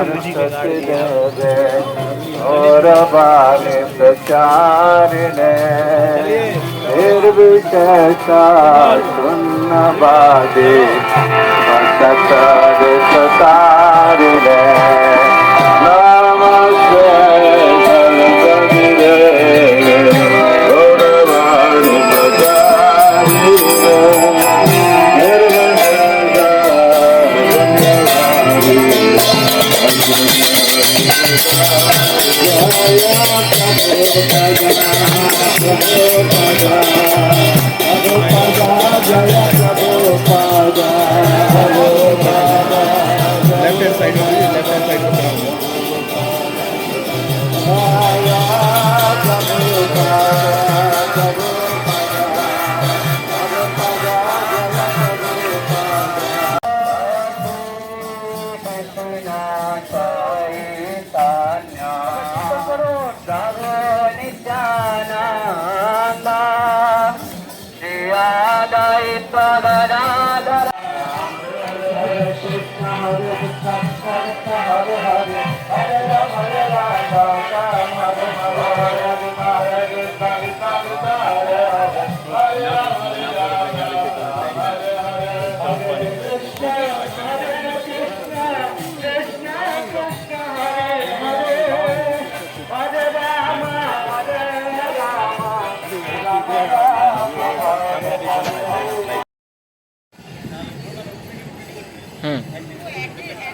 सतदेवे और बाले प्रचारिणे निर्विशेषा शून्यवादी सतर सतारिणे नमस्ते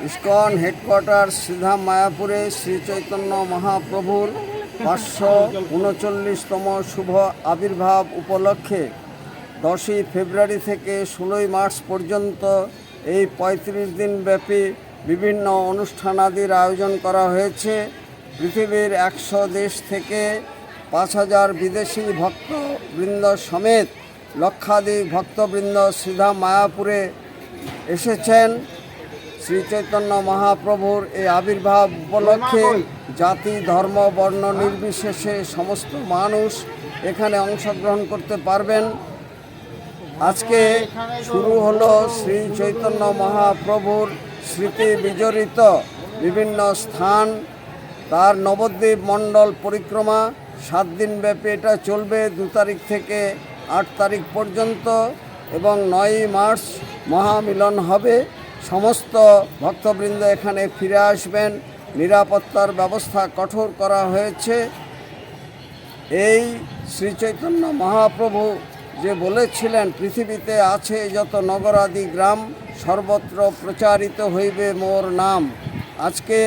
ইস্কন হেডকোয়ার্টার শ্রীধাম মায়াপুরে শ্রী চৈতন্য মহাপ্রভুর 539তম শুভ আবির্ভাব উপলক্ষে 10ই ফেব্রুয়ারি থেকে 16ই মার্চ পর্যন্ত এই 35 দিনব্যাপী বিভিন্ন অনুষ্ঠানাদির আয়োজন করা হয়েছে। পৃথিবীর 100 দেশ থেকে 5000 বিদেশি ভক্তবৃন্দ সমেত লক্ষাধিক ভক্তবৃন্দ শ্রীধাম মায়াপুরে এসেছেন। শ্রী চৈতন্য মহাপ্রভুর এই আবির্ভাব উপলক্ষে জাতি ধর্ম বর্ণ নির্বিশেষে সমস্ত মানুষ এখানে অংশগ্রহণ করতে পারবেন। আজকে শুরু হলো শ্রী চৈতন্য মহাপ্রভুর স্মৃতি বিজড়িত বিভিন্ন স্থান, তার নবদ্বীপ মণ্ডল পরিক্রমা 7 দিনব্যাপী এটা চলবে 2 তারিখ থেকে 8 তারিখ পর্যন্ত এবং 9ই মার্চ মহামিলন হবে। সমস্ত ভক্তবৃন্দ এখানে ফিরে আসবেন। নিরাপত্তার ব্যবস্থা কঠোর করা হয়েছে। এই শ্রী চৈতন্য মহাপ্রভু যে বলেছিলেন, পৃথিবীতে আছে যত নগরাদি গ্রাম সর্বত্র প্রচারিত হইবে মোর নাম। আজকে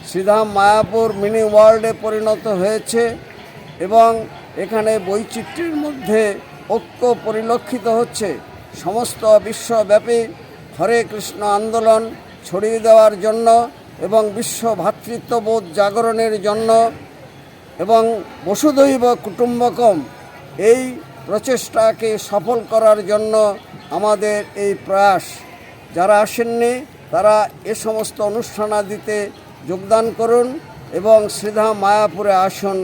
শ্রীধাম মায়াপুর মিনি ওয়ার্ল্ডে পরিণত হয়েছে এবং এখানে বৈচিত্র্যের মধ্যে ঐক্য পরিলক্ষিত হচ্ছে। সমস্ত বিশ্বব্যাপী হরে কৃষ্ণ আন্দোলন ছড়িয়ে দেওয়ার জন্য এবং বিশ্ব ভ্রাতৃত্ববোধ জাগরণের জন্য এবং বসুধৈব কুটুম্বকম এই প্রচেষ্টাকে সফল করার জন্য আমাদের এই প্রয়াস। যারা আসেননি তারা এ সমস্ত অনুষ্ঠানাদিতে যোগদান করুন এবং শ্রীধাম মায়াপুরে আসুন।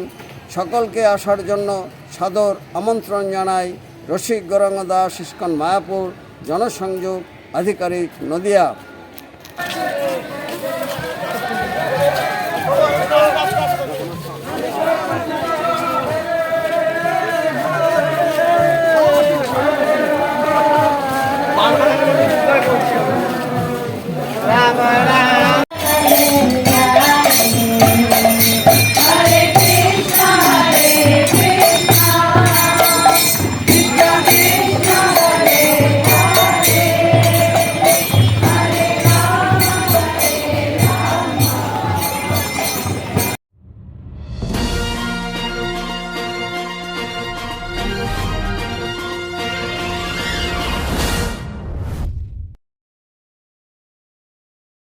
সকলকে আসার জন্য সাদর আমন্ত্রণ জানাই। রসিক গৌরাঙ্গ দাস, ইস্কন মায়াপুর, জনসংযোগ আধিকারিক, নদিয়া।